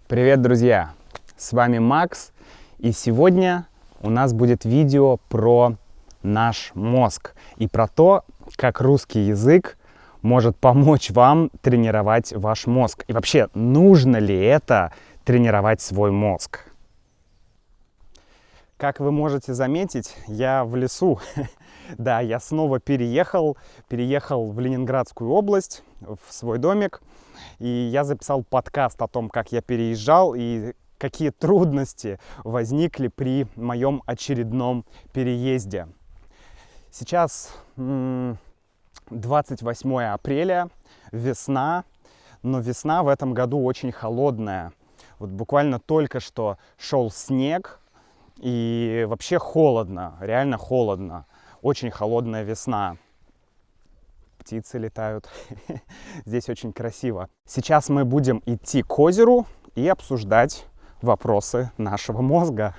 Привет, друзья! С вами Макс, и сегодня у нас будет видео про наш мозг и про то, как русский язык может помочь вам тренировать ваш мозг. И вообще, нужно ли это тренировать свой мозг? Как вы можете заметить, я в лесу. Да, я снова переехал в Ленинградскую область, в свой домик. И я записал подкаст о том, как я переезжал и какие трудности возникли при моем очередном переезде. Сейчас 28 апреля, весна, но весна в этом году очень холодная. Вот буквально только что шел снег, и вообще холодно, реально холодно. Очень холодная весна. Птицы летают. Здесь очень красиво. Сейчас мы будем идти к озеру и обсуждать вопросы нашего мозга.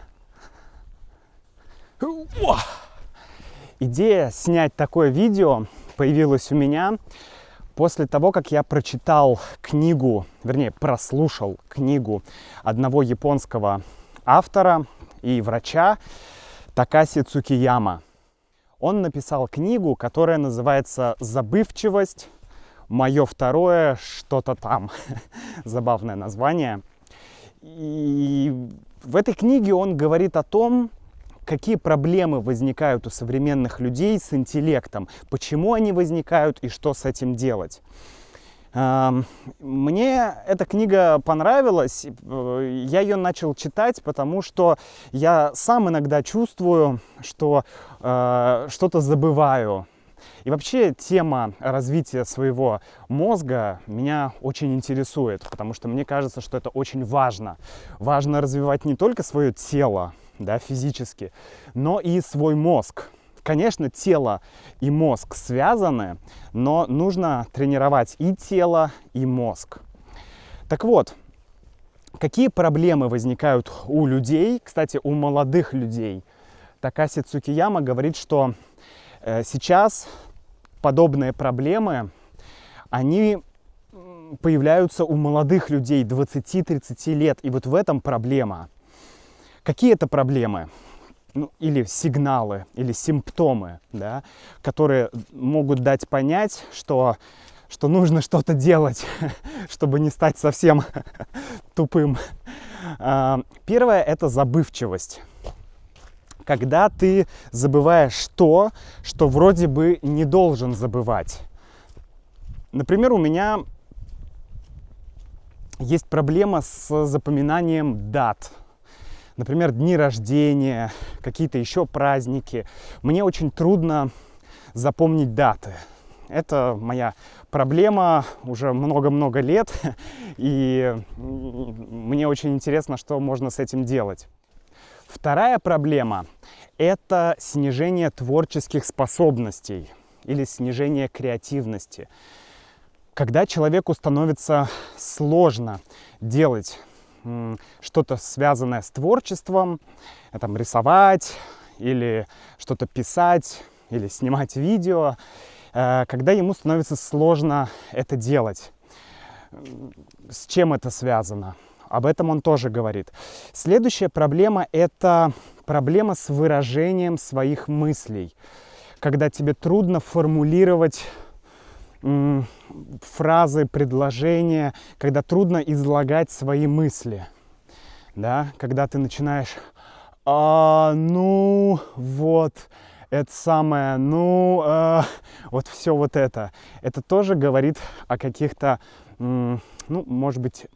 Идея снять такое видео появилась у меня после того, как я прочитал книгу, вернее, прослушал книгу одного японского автора и врача Такаси Цукияма. Он написал книгу, которая называется «Забывчивость. Мое второе что-то там». Забавное название. И в этой книге он говорит о том, какие проблемы возникают у современных людей с интеллектом, почему они возникают и что с этим делать. Мне эта книга понравилась, я ее начал читать, потому что я сам иногда чувствую, что что-то забываю. И вообще тема развития своего мозга меня очень интересует, потому что мне кажется, что это очень важно. Важно развивать не только свое тело, да, физически, но и свой мозг. Конечно, тело и мозг связаны, но нужно тренировать и тело, и мозг. Так вот, какие проблемы возникают у людей, кстати, у молодых людей? Такаси Цукияма говорит, что сейчас подобные проблемы, они появляются у молодых людей 20-30 лет, и вот в этом проблема. Какие это проблемы? Или сигналы, или симптомы, да, которые могут дать понять, что нужно что-то делать, чтобы не стать совсем тупым. Первое – это забывчивость. Когда ты забываешь то, что вроде бы не должен забывать. Например, у меня есть проблема с запоминанием дат. Например, дни рождения, какие-то еще праздники. Мне очень трудно запомнить даты. Это моя проблема уже много-много лет. И мне очень интересно, что можно с этим делать. Вторая проблема – это снижение творческих способностей или снижение креативности. Когда человеку становится сложно делать что-то связанное с творчеством, там, рисовать или что-то писать или снимать видео, когда ему становится сложно это делать. С чем это связано? Об этом он тоже говорит. Следующая проблема – это проблема с выражением своих мыслей. Когда тебе трудно формулировать фразы, предложения, когда трудно излагать свои мысли, да, когда ты начинаешь, вот, это самое, вот все вот это тоже говорит о каких-то, может быть,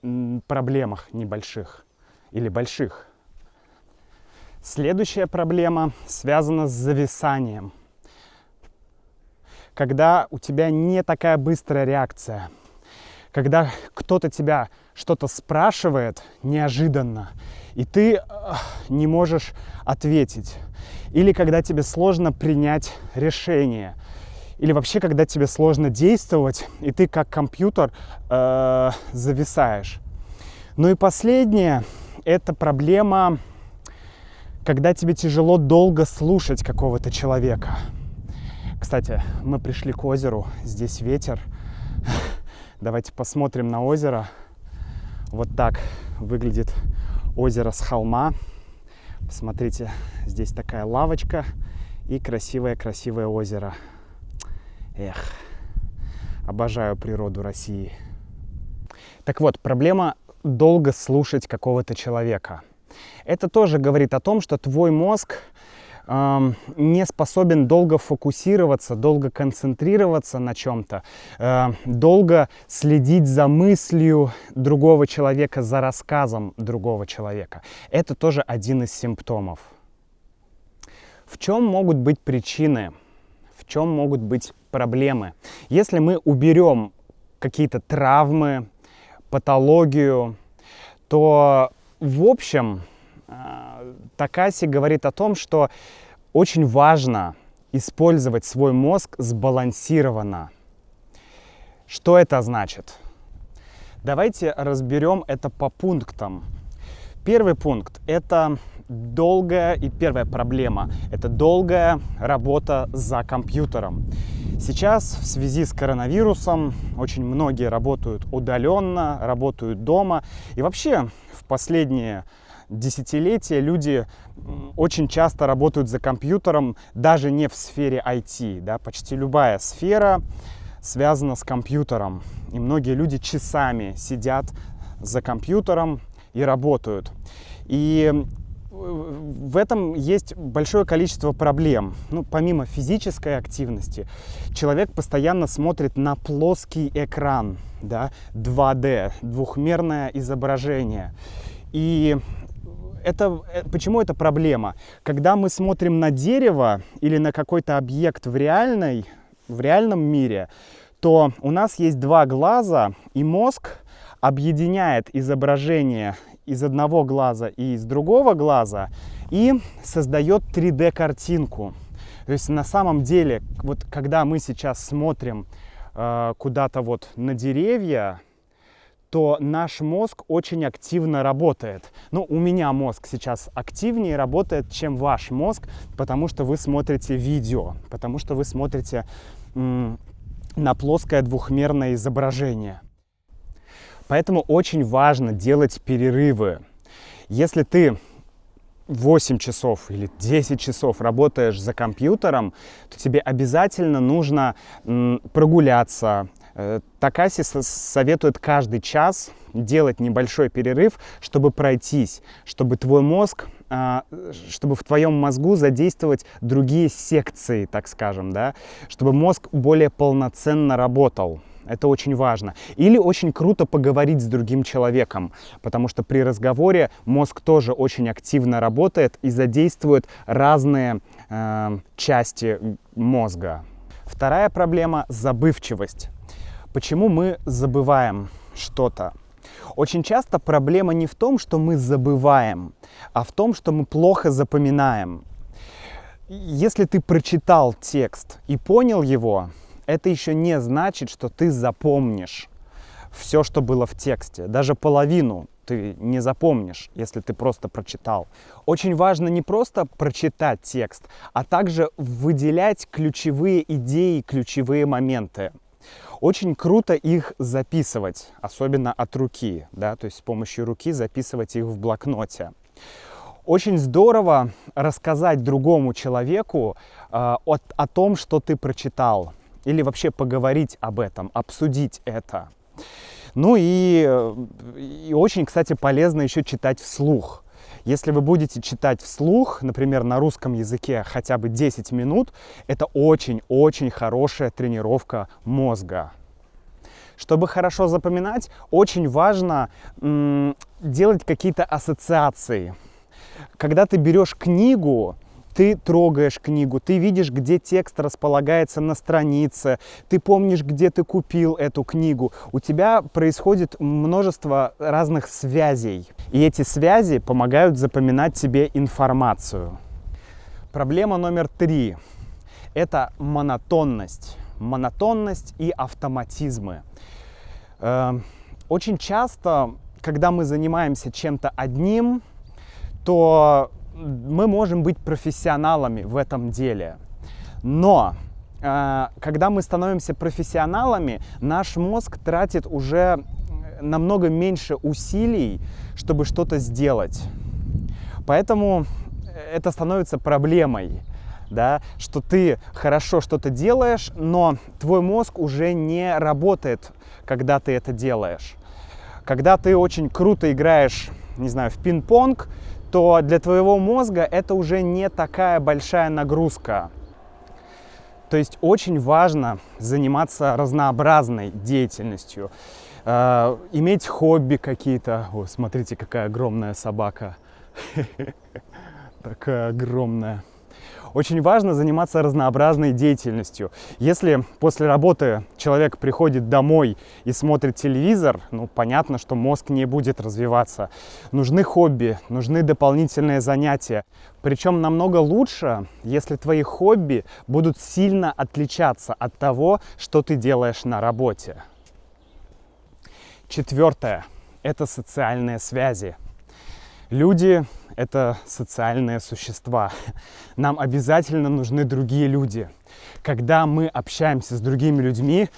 проблемах небольших или больших. Следующая проблема связана с зависанием. Когда у тебя не такая быстрая реакция, когда кто-то тебя что-то спрашивает неожиданно, и ты не можешь ответить, или когда тебе сложно принять решение, или вообще когда тебе сложно действовать, и ты как компьютер зависаешь. Ну и последнее – это проблема, когда тебе тяжело долго слушать какого-то человека. Кстати, мы пришли к озеру, здесь ветер. Давайте посмотрим на озеро. Вот так выглядит озеро с холма. Посмотрите, здесь такая лавочка и красивое-красивое озеро. Эх, обожаю природу России. Так вот, проблема долго слушать какого-то человека. Это тоже говорит о том, что твой мозг не способен долго фокусироваться, долго концентрироваться на чем-то, долго следить за мыслью другого человека, за рассказом другого человека. Это тоже один из симптомов. В чем могут быть причины? В чем могут быть проблемы? Если мы уберем какие-то травмы, патологию, то в общем Такаси говорит о том, что очень важно использовать свой мозг сбалансированно. Что это значит? Давайте разберем это по пунктам. Первый пункт – это долгая, и первая проблема – это долгая работа за компьютером. Сейчас в связи с коронавирусом очень многие работают удаленно, работают дома. И вообще в последние десятилетия люди очень часто работают за компьютером, даже не в сфере IT. Да? Почти любая сфера связана с компьютером. И многие люди часами сидят за компьютером и работают. И в этом есть большое количество проблем. Помимо физической активности, человек постоянно смотрит на плоский экран, да, 2D, двухмерное изображение. И почему это проблема? Когда мы смотрим на дерево или на какой-то объект в реальном мире, то у нас есть два глаза, и мозг объединяет изображение из одного глаза и из другого глаза и создает 3D-картинку. То есть на самом деле, вот когда мы сейчас смотрим куда-то вот на деревья, то наш мозг очень активно работает. У меня мозг сейчас активнее работает, чем ваш мозг, потому что вы смотрите видео, потому что вы смотрите на плоское двухмерное изображение. Поэтому очень важно делать перерывы. Если ты 8 часов или 10 часов работаешь за компьютером, то тебе обязательно нужно прогуляться. Такаси советует каждый час делать небольшой перерыв, чтобы пройтись, чтобы твой мозг, чтобы в твоем мозгу задействовать другие секции, так скажем, да, чтобы мозг более полноценно работал. Это очень важно. Или очень круто поговорить с другим человеком, потому что при разговоре мозг тоже очень активно работает и задействует разные части мозга. Вторая проблема – забывчивость. Почему мы забываем что-то? Очень часто проблема не в том, что мы забываем, а в том, что мы плохо запоминаем. Если ты прочитал текст и понял его, это еще не значит, что ты запомнишь все, что было в тексте. Даже половину ты не запомнишь, если ты просто прочитал. Очень важно не просто прочитать текст, а также выделять ключевые идеи, ключевые моменты. Очень круто их записывать, особенно от руки, да, то есть с помощью руки записывать их в блокноте. Очень здорово рассказать другому человеку о том, что ты прочитал. Или вообще поговорить об этом, обсудить это. И очень, кстати, полезно еще читать вслух. Если вы будете читать вслух, например, на русском языке хотя бы 10 минут, это очень-очень хорошая тренировка мозга. Чтобы хорошо запоминать, очень важно делать какие-то ассоциации. Когда ты берешь книгу, ты трогаешь книгу, ты видишь, где текст располагается на странице, ты помнишь, где ты купил эту книгу. У тебя происходит множество разных связей. И эти связи помогают запоминать тебе информацию. Проблема номер 3 – это монотонность. Монотонность и автоматизмы. Очень часто, когда мы занимаемся чем-то одним, то мы можем быть профессионалами в этом деле. Но когда мы становимся профессионалами, наш мозг тратит уже намного меньше усилий, чтобы что-то сделать. Поэтому это становится проблемой, да, что ты хорошо что-то делаешь, но твой мозг уже не работает, когда ты это делаешь. Когда ты очень круто играешь, не знаю, в пинг-понг, то для твоего мозга это уже не такая большая нагрузка. То есть очень важно заниматься разнообразной деятельностью, иметь хобби какие-то. О, смотрите, какая огромная собака. Такая огромная. Очень важно заниматься разнообразной деятельностью. Если после работы человек приходит домой и смотрит телевизор, ну, понятно, что мозг не будет развиваться. Нужны хобби, нужны дополнительные занятия. Причем намного лучше, если твои хобби будут сильно отличаться от того, что ты делаешь на работе. Четвертое – это социальные связи. Люди – это социальные существа. Нам обязательно нужны другие люди. Когда мы общаемся с другими людьми,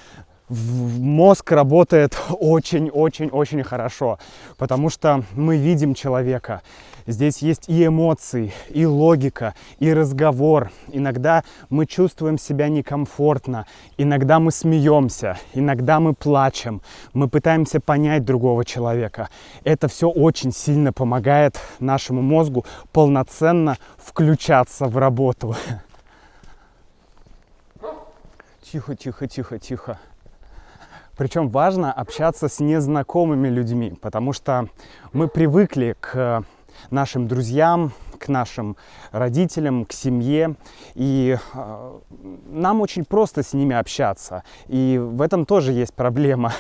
мозг работает очень-очень-очень хорошо, потому что мы видим человека. Здесь есть и эмоции, и логика, и разговор. Иногда мы чувствуем себя некомфортно, иногда мы смеемся, иногда мы плачем, мы пытаемся понять другого человека. Это все очень сильно помогает нашему мозгу полноценно включаться в работу. Тихо, тихо, тихо, тихо. Причем важно общаться с незнакомыми людьми, потому что мы привыкли к нашим друзьям, к нашим родителям, к семье, и нам очень просто с ними общаться. И в этом тоже есть проблема.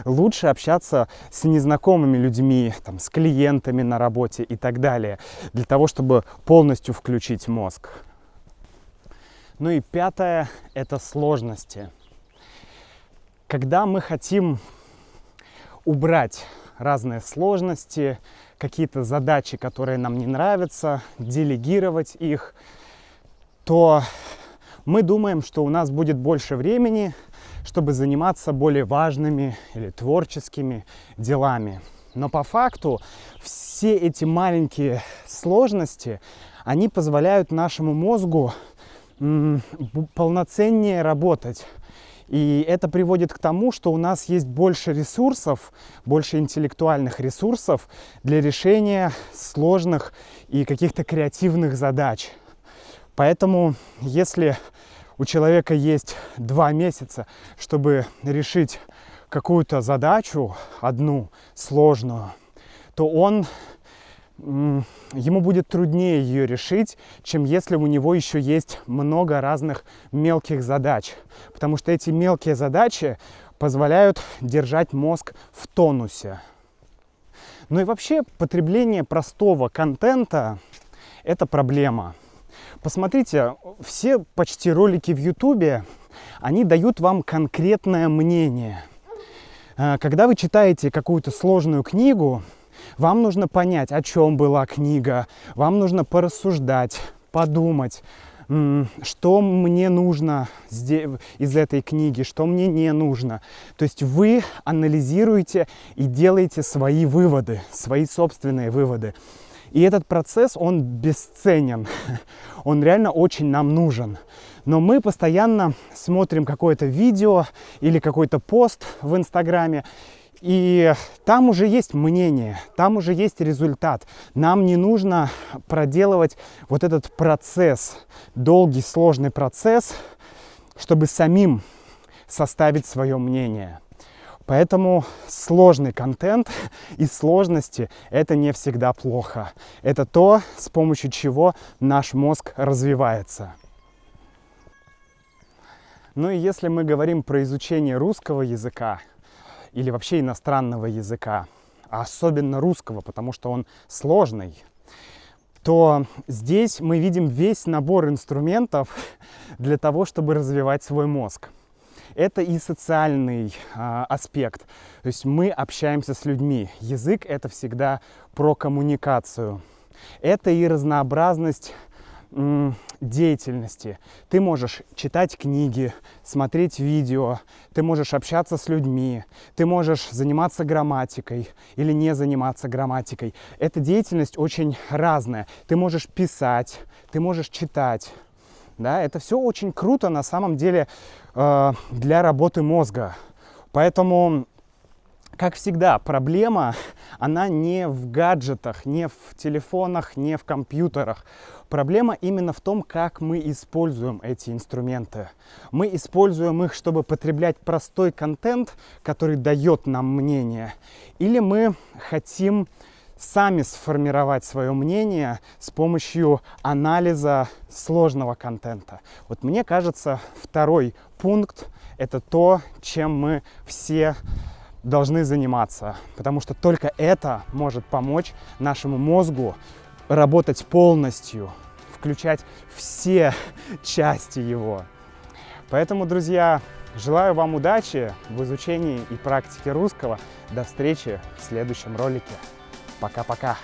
Лучше общаться с незнакомыми людьми, там, с клиентами на работе и так далее, для того, чтобы полностью включить мозг. Ну и пятое – это сложности. Когда мы хотим убрать разные сложности, какие-то задачи, которые нам не нравятся, делегировать их, то мы думаем, что у нас будет больше времени, чтобы заниматься более важными или творческими делами. Но по факту все эти маленькие сложности, они позволяют нашему мозгу полноценнее работать. И это приводит к тому, что у нас есть больше ресурсов, больше интеллектуальных ресурсов для решения сложных и каких-то креативных задач. Поэтому, если у человека есть 2 месяца, чтобы решить какую-то задачу, одну сложную, то ему будет труднее ее решить, чем если у него еще есть много разных мелких задач. Потому что эти мелкие задачи позволяют держать мозг в тонусе. Ну и вообще потребление простого контента – это проблема. Посмотрите, все почти ролики в Ютубе, они дают вам конкретное мнение. Когда вы читаете какую-то сложную книгу, вам нужно понять, о чем была книга, вам нужно порассуждать, подумать, что мне нужно из этой книги, что мне не нужно. То есть вы анализируете и делаете свои выводы, свои собственные выводы. И этот процесс, он бесценен, он реально очень нам нужен. Но мы постоянно смотрим какое-то видео или какой-то пост в Инстаграме, и там уже есть мнение, там уже есть результат. Нам не нужно проделывать вот этот процесс, долгий, сложный процесс, чтобы самим составить свое мнение. Поэтому сложный контент и сложности – это не всегда плохо. Это то, с помощью чего наш мозг развивается. Ну и если мы говорим про изучение русского языка, или вообще иностранного языка, а особенно русского, потому что он сложный, то здесь мы видим весь набор инструментов для того, чтобы развивать свой мозг. Это и социальный аспект, то есть мы общаемся с людьми. Язык – это всегда про коммуникацию. Это и разнообразность деятельности. Ты можешь читать книги, смотреть видео, ты можешь общаться с людьми, ты можешь заниматься грамматикой или не заниматься грамматикой. Эта деятельность очень разная. Ты можешь писать, ты можешь читать. Да? Это все очень круто на самом деле для работы мозга. Поэтому, как всегда, проблема, она не в гаджетах, не в телефонах, не в компьютерах. Проблема именно в том, как мы используем эти инструменты. Мы используем их, чтобы потреблять простой контент, который дает нам мнение, или мы хотим сами сформировать свое мнение с помощью анализа сложного контента. Вот мне кажется, второй пункт — это то, чем мы все должны заниматься, потому что только это может помочь нашему мозгу работать полностью, включать все части его. Поэтому, друзья, желаю вам удачи в изучении и практике русского. До встречи в следующем ролике. Пока-пока.